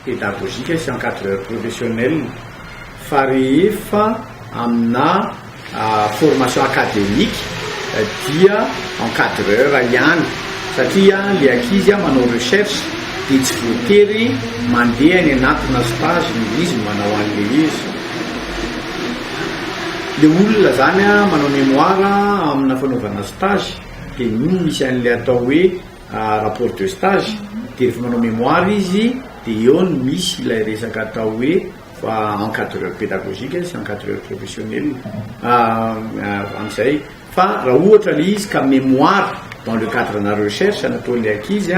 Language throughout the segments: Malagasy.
pédagogique sy encadreur professionnel fa rehefa amina formation académique dia encadreur ihany satria le ankizy manao recherche dia tsy voatery mandeha ny anatina stage ny izy manao an'le izy. Le olona zany manao mémoire amina fanaovana stage dia misy an'le atao hoe rapport de stage dia rehefa manao mémoire izy dia eo no misy ilay resaka atao hoe encadreur pédagogique sy encadreur professionnel amin'izay. Fa raha ohatra le izy ka mémoire dans le cadre na recherche nataon'le ankizy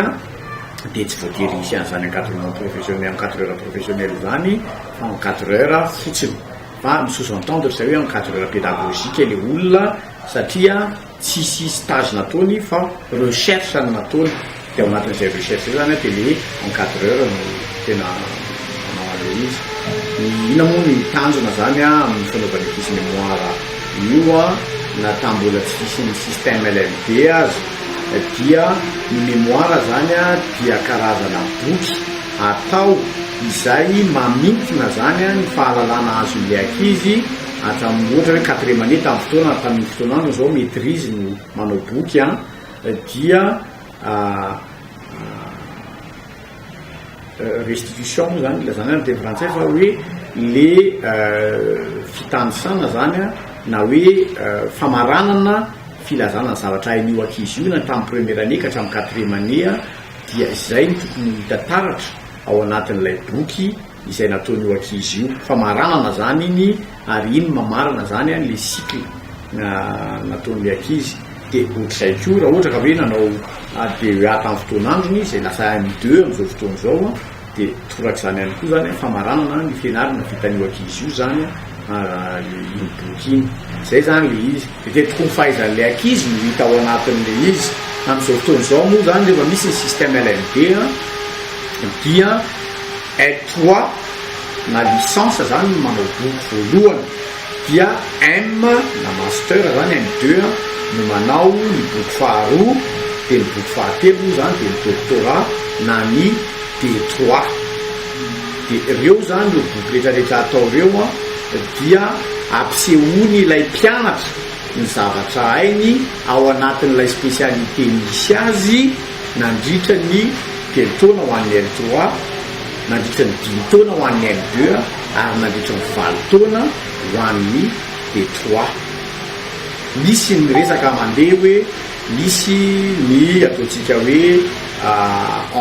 dia tsy voatery isy an'izany encadrement professionnel, encadreur professionnel zany fa encadreur fotsiny. Fa sous-entendre zay hoe encadreur pédagogique le olona satria tsisy stage nataony fa recherche no nataony dia ao anatin'izay recherche zany dia le encadreur no tena manao an'le izy. Ina moa ny tanjona zany amin'ny fanaovana ankizy mémoire io na tambola tsy fisy ny système LMD azy dia ny mémoire zany dia karazana boky atao izay mamintona zany ny fahalalana azon'le ankizy hatramin'ny ohatra hoe 4e année tamin'ny fotoana tamin'ny fotoanano zao maîtrise no manao boky dia restitution zany lazany ny teny frantsay fa hoe le fitandrosana zany na hoe famaranana filazana ny zavatra hain'io ankizy io na tamin'ny première année ka hatramin'ny 4e année dia izay ny tokony hitataratra ao anatin'ilay boky izay nataon'io ankizy io. Famaranana zany iny ary iny mamarana zany le cycle nataon'le ankizy. Dia ohatr'izay koa raha ohatra ka hoe nanao DEA tamin'ny fotoanandrony izay lasa M2 amin'izao fotoana zao dia toraka zany ihany koa zany famaranana ny fianarana vitan'io ankizy io zany iny boky iny. Zay zany le izy dia tokony fahaizan'le ankizy no hita ao anatin'le izy amin'izao fotoana zao moa zany rehefa misy ny système LMD dia L3 na licence zany manao boky voalohany dia M na master zany M2 no manao ny boky faharoa dia ny boky fahatelo zany dia ny doctorat na ny D3. Dia ireo zany reo boky rehetrarehetra atao ireo dia ampisehoany ilay mpianatra ny zavatra hainy ao anatin'ilay spécialité misy azy nandritra ny 3 taona ho an'ny L3, nandritra ny 5 taona ho an'ny L2 ary nandritra ny 9 taona ho an'ny D3. Misy ny resaka mandeha hoe misy ny ataontsika hoe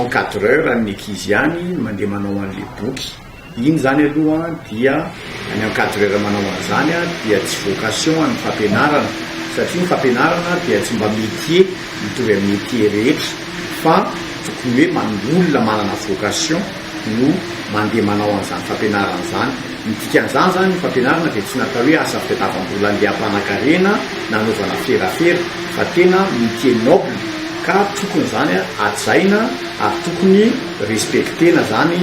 encadreur ny ankizy ihany mandeha manao an'le boky iny zany aloha dia ny encadreur manao an'izany dia tsy vocation amin'ny fampianarana satria ny fampianarana dia tsy mba métier mitovy amin'ny métier rehetra fa tokony hoe olona manana vocation no mandeha manao an'izany fampianarana zany. Midikan'izany zany ny fampianarana dia tsy natao hoe asa fitadiavam-bola andeha hampanankarena na anaovana ferafera fa tena métier noble ka tokony zany ajaina ary tokony respectena zany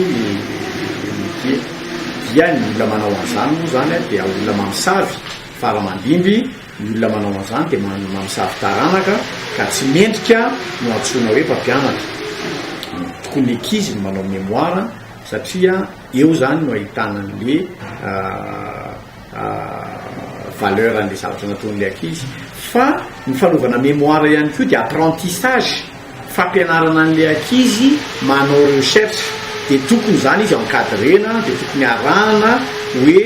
métier. Dia ny olona manao an'izany moa zany dia olona mamosavy faramandimby, ny olona manao an'izany dia mamosavy taranaka ka tsy mendrika no antsoina hoe mpampianatra. Tokony ankizy no manao mémoire satria eo zany no ahitana an'le valeur an'le zavatra nataon'le ankizy. Fa ny fanaovana mémoire ihany koa dia apprentissage, fampianarana an'le ankizy manao recherche dia tokony zany izy encadrena dia tokony arahana hoe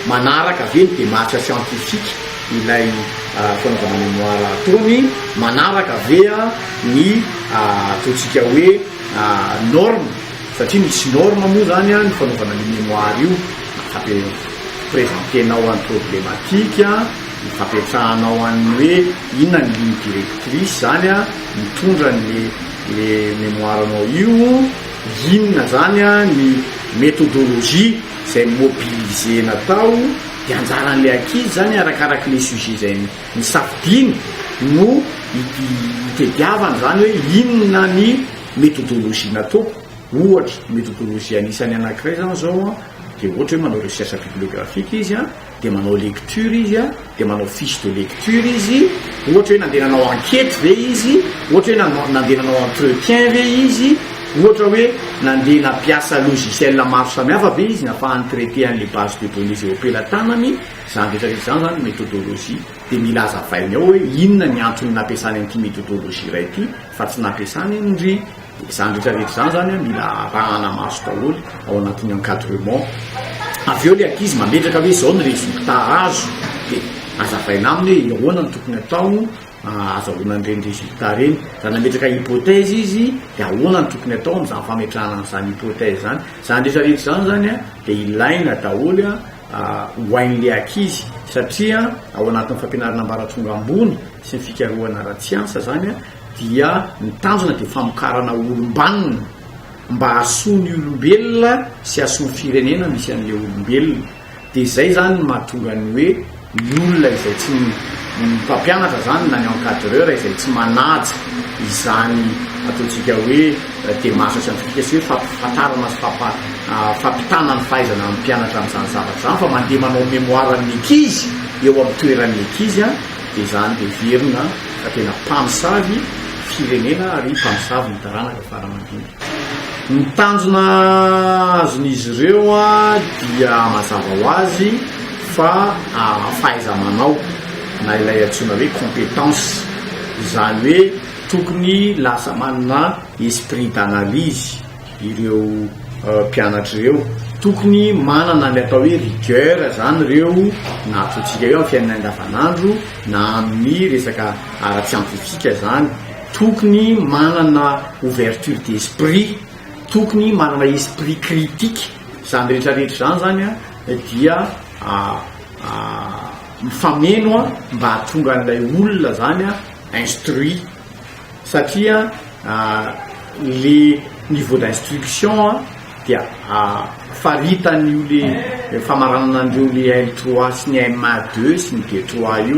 manaraka ve ny démarche scientifique ilay fanaovana mémoire ataony, manaraka ve ny ataontsika hoe norme satria misy norme moa zany ny fanaovana ny mémoire io fampipresentenao an'ny problématique ny fampiatrahanao an'ny hoe inona ny ligne directrice zany mitondra le mémoire anao io, inona zany ny méthodologie zay mobiliser natao dia anjaran'le ankizy zany arakaraka le sujet zay nisafidiny no itediavana zany hoe inona ny méthodologie natao. Ohatra méthodologie anisany anankiray zany zao dia ohatra hoe manao recherche bibliographique izy dia manao lecture izy dia manao fiche de lecture izy, ohatra hoe nandeha nanao enquête ve izy, ohatra hoe nandeha nanao entretien ve izy ohatra hoe nandeha nampiasa logiciel maro samihafa be izy nafahany traité an'le base de données zay opelantanany zany rehetrarehetra zany zany méthodologie de mila azavainy ao hoe inona ny antony nampiasany an'ity méthodologie ray ity fa tsy nampiasany indry zany rehetrarehetra zany zany mila rahana maso daholo ao anatin'ny encadrement. Avy eo le ankizy mametraka hoe zao ny résultat azo de azavaina aminy hoe ahoana ny tokony atao azahoana an'ireny résultat reny. Zany nametraka hypothèse izy de ahoana ny tokony atao am'izany fametrahana am'izany hypothèse zany. Zany rehetrarehetra zany zany de ilaina daholo ho ain'le ankizy satria ao anatin'ny fampianarana ambaratonga ambony sy ny fikarohana ara-tsiansa zany dia ny tanjona de famokarana olombanina mba hasoa ny olombelona sy hasoa ny firenena misy an'le olombelona. De zay zany mahatonga ny hoe ny olona izay tsy mpampianatra zany na ny encadreur izay tsy manaja izany ataontsika hoe démarche scientifique sy hoe fampafantarana sy fampitana ny fahaizana amin'ny mpianatra amin'izany zavatra zany fa mandeha manao mémoire amin'ny ankizy eo amin'ny toeran'ny ankizy de zany de verina fa tena mpamosavy firenena ary mpamosavy ny taranaka faramandiny. Ny tanjona azon'izy ireo dia mazava ho azy fa fahaiza-manao na ilay antsoina hoe compétence izany hoe tokony lasa manana esprit d'analyse ireo mpianatra ireo, tokony manana ny atao hoe rigueur zany ireo na ataontsika eo amin'ny fiainana andavanandro na amin'ny resaka ara-tsiantifika zany, tokony manana ouverture d'esprit, tokony manana esprit critique. Zany rehetrarehetra zany dia mifameno mba hahatonga an'ilay olona zany instruit satria le niveau d'instruction dia faritany le famaranana andreo le L3 sy ny M2 sy ny D3 io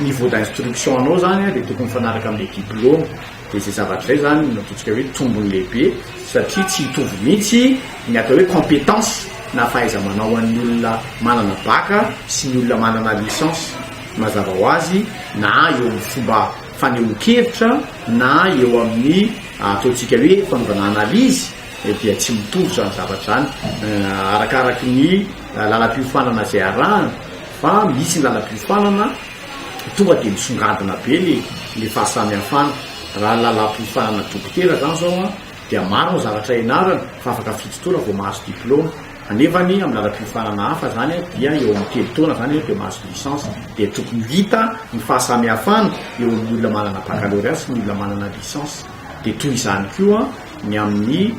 niveau d'instruction anao zany de tokony mifanaraka amin'ny diplôme. De zay zavatra zay zany nataontsika hoe tombony lehibe satria tsy hitovy mihitsy ny atao hoe compétence na fahaiza-manao an'ny olona manana baka sy ny olona manana licence. Mazava ho azy na eo amin'ny fomba fanehoan-kevitra na eo amin'ny ataontsika hoe fanaovana analyse dia tsy mitovy zany zavatra zany arakaraky ny lalam-piofanana zay arahana fa misy ny lalam-piofanana tonga de misongadina be le fahasamihafana. Raha lalam-piofanana dokotera zany zao dia maro ny zavatra ianarana fa afaka fitotoana vao mahazo diplôme, anefany amin'ny lalam-piofanana hafa zany dia eo amin'ny telo taona zany de mahazo licence. De tokony hita ny fahasamihafana eo amin'ny olona manana baccalauréat sy ny olona manana licence. De toy izany koa ny amin'ny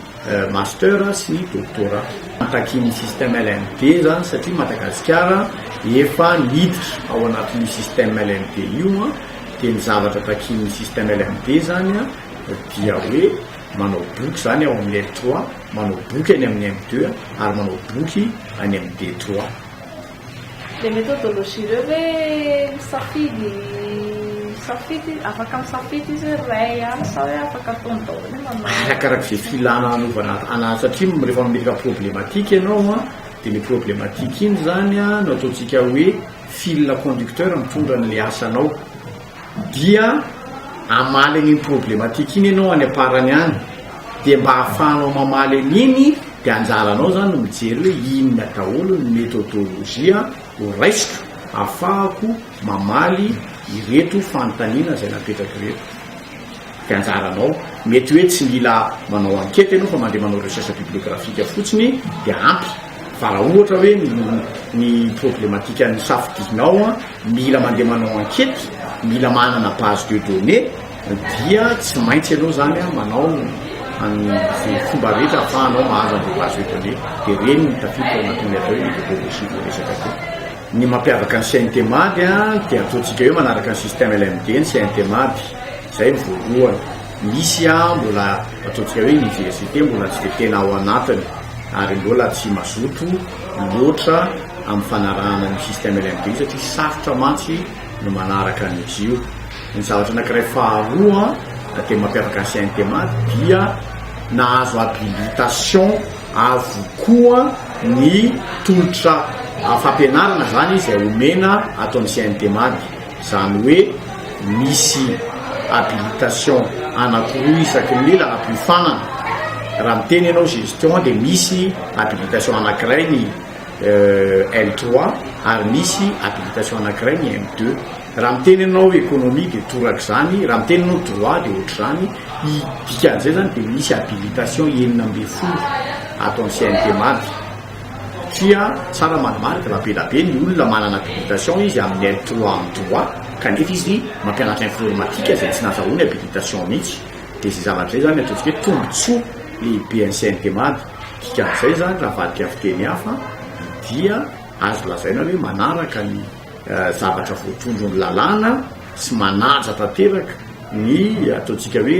master sy ny doctorat. Takin'ny système LMD zany satria Madagasikara efa niditra ao anatin'ny système LMD io de ny zavatra takin'ny système LMD zany dia hoe manao boky zany ao amin'ny L3, manao boky any amin'ny M2 ary manao boky any amin'ny D3. De méthodologie reo hoe misafidy afaka misafidy izy ray ihany sa hoe afaka ataony daholo manao arakaraka zay filana anaovana satria rehefa mametraka problématique ianao de le problématique iny zany no ataontsika hoe fil conducteur mitondra an'le asanao dia amaly ny problématique iny ianao any aparany any de mba hahafahanao mamaly an'iny de anjaranao zany no mijery hoe inona daholo ny méthodologie ho raisiko ahafahako mamaly ireto fanontaniana zay napetraka reto. De anjaranao mety hoe tsy mila manao enquête ianao fa mandeha manao recherche bibliographique fotsiny de ampy fa raha ohatra hoe ny problématique any safidinao mila mandeha manao enquête, mila manana base de données dia tsy maintsy ianao zany manao ny fomba rehetra ahafahanao mahazo an'le base de données de reny ny tafiditra ao anatin'ny atao hoe méthodologie vo resaka koa. Ny mampiavaka ny CNTMAD dia ataontsika hoe manaraka ny système LMD ny CNTMAD zay ny voalohany. Misy mbola ataontsika hoe université mbola tsy de tena ao anatiny ary mbola tsy mazoto loatra amin'ny fanarahana ny système LMD satria sarotra mantsy no manaraka an'izy io. Ny zavatra anankiray faharoa dia mampiavaka ny CNTMAD dia nahazo habilitation avokoa ny tolotra fampianarana zany izay omena ataon'ny CNTMAD. Zany hoe misy habilitation anakiroa isaky ny lalam-piofanana raha miteny ianao gestion dia misy habilitation anankiray ny L3 ary misy habilitation anankiray ny M2. raha miteny ianao économie dia toraka zany, raha miteny ianao droit dia ohatr'izany. Dikan'izay zany dia misy habilitation 12 ato amin'ny CNT mady. Satria tsara manimarika lapelabe ny olona manana habilitation izy amin'ny L3 amin'ny droit kanefa izy mampianatra informatika izay tsy nazahoany habilitation mihitsy. Dia izay zavatra zay zany ataontsika hoe tombontsoa lehibe ny CNT mady. Dikan'izay zany raha vadika fiteny hafa dia azo lazaina hoe manaraka ny zavatra voatondron'ny lalàna sy manaja tanteraka ny ataontsika hoe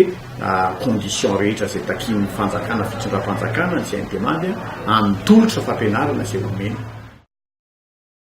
condition rehetra izay takin'ny fanjakana fitondram-panjakana ny CNT mady amin'ny tolotra fampianarana izay omena.